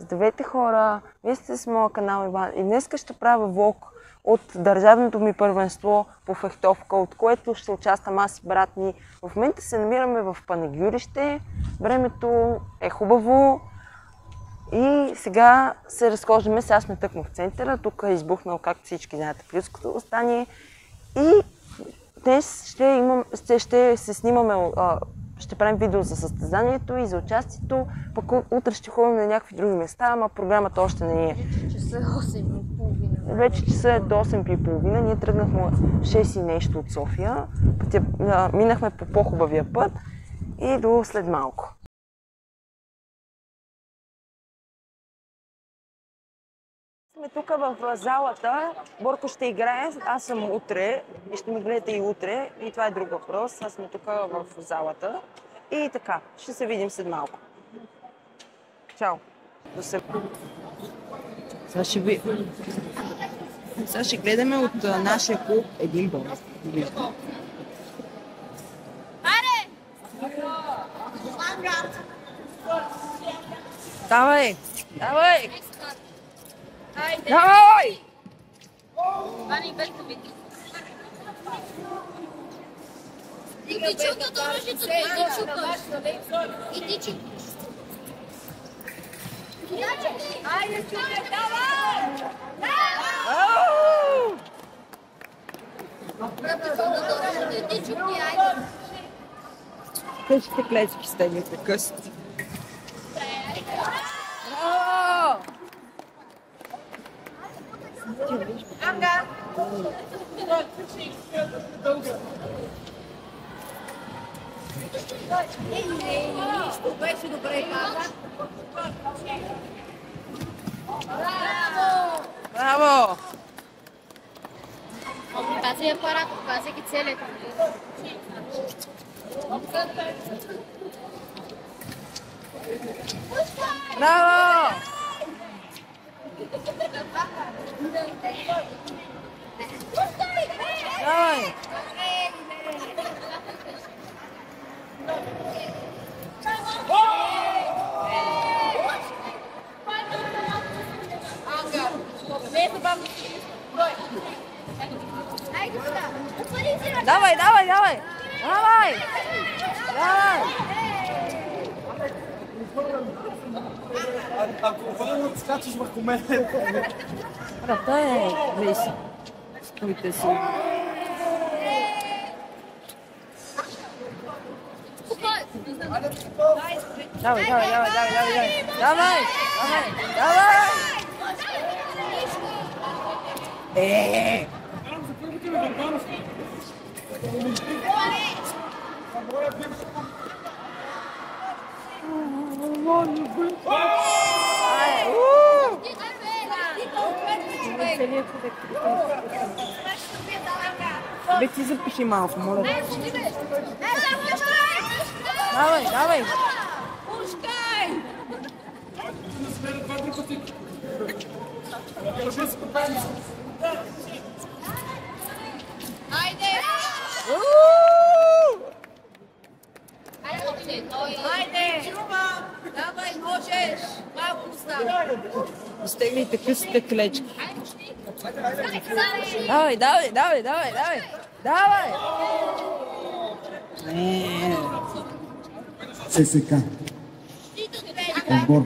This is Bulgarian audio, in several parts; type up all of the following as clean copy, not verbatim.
Здравейте хора! Вие сте с моя канал Иван и днес ще правя влог от държавното ми първенство по фехтовка, от което ще участвам аз и брат ми. В момента се намираме в Панагюрище, времето е хубаво и сега се разхождаме. Сега сме тъкмо в центъра, тук е избухнал, както всички знаете, Плюското въстание и днес ще се снимаме. Ще правим видео за състезанието и за участието, пък утре ще ходим на някакви други места, ама програмата още не е. Вече часа е до 8:30. Ние тръгнахме 6 и нещо от София. Минахме по по-хубавия път и до след малко. Сме тук в залата. Борко ще играе, аз съм утре и ще ме гледате и утре. И това е друг въпрос. Аз сме тук в залата. И така, ще се видим след малко. Чао! Сега ще гледаме от нашия клуб един бой. Давай! Давай! Давай! Вани, без да види. И ти чукат оръжието, ти чукаш. И ти чукаш. Айде, чукай, давай! И ти чукай, айде. Къщите клечки стегнете, къщите. Анга! Нищо, беше добре, каза. Браво! Браво! Покази апарат, покази ги целите. Браво! Давай! Давай, давай, давай! Давай! Давай! Ако първо скачаш върху мен. Брата е веси. Стойте си. Давай, давай, давай, давай, давай, давай, давай, давай! Бе, ти запиши малко, моля. Давай, давай! Пускай! Айде! Айде! Давай, можеш! Малко остава! Изтеглите късите клечки. Давай, давай, давай, давай, давай! Давай! ССК. Отбор.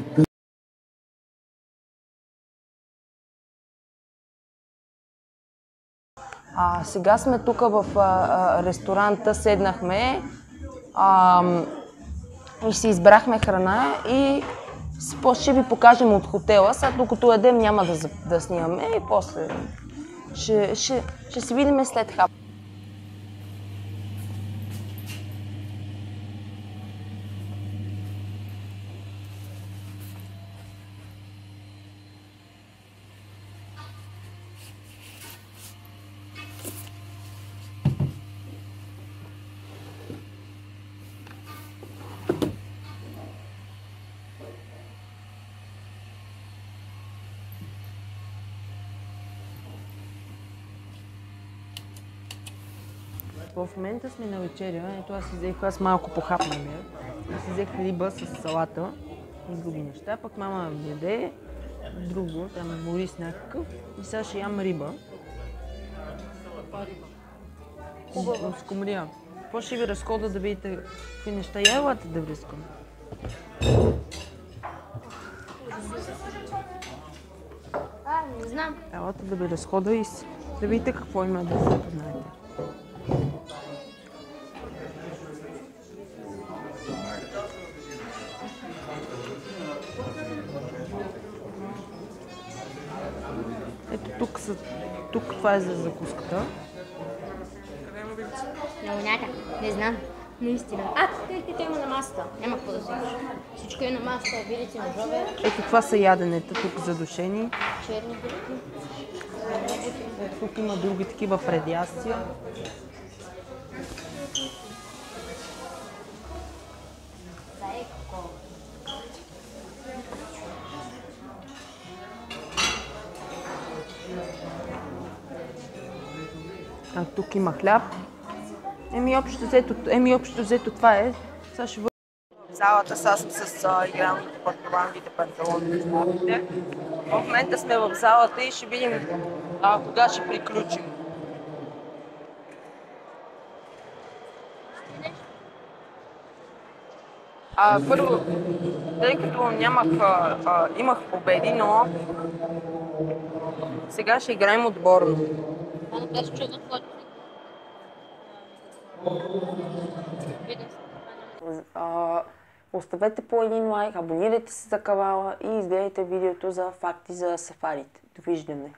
Сега сме тук в ресторанта, седнахме и си избрахме храна и после ще ви покажем от хотела. Сега докато ядем няма да снимаме и после ще се видим след хап. В момента сме на вечеря. Ето аз си взех малко похапнаме. Аз си взех хлиба с салата и други неща. Пък мама яде друго, там е Морис някакъв и сега ще ям риба. Хубаво. С комрия. Какво ще ви разхода да видите какви неща? Я елате да връскам. Не знам. Елате да ви разхода и да видите какво има да се познаете. Ето тук това е за закуската. Лавнята. Не знам. Наистина. Те има на масата. Няма какво да се вижда. Всичко е на масата. Вилици, ножове, Ето това са яденета тук задушени. черни бутки. Тук има други такива предястия. А тук има хляб. Общо взето това е. Сега ще в залата играем панталоните, панталоните с модите. В момента сме в залата и ще видим кога ще приключим. Първо, тъй като имах победи, но сега ще играем отборно. Оставете по един лайк, абонирайте се за канала и изгледайте видеото за факти за сафарите. Довиждане!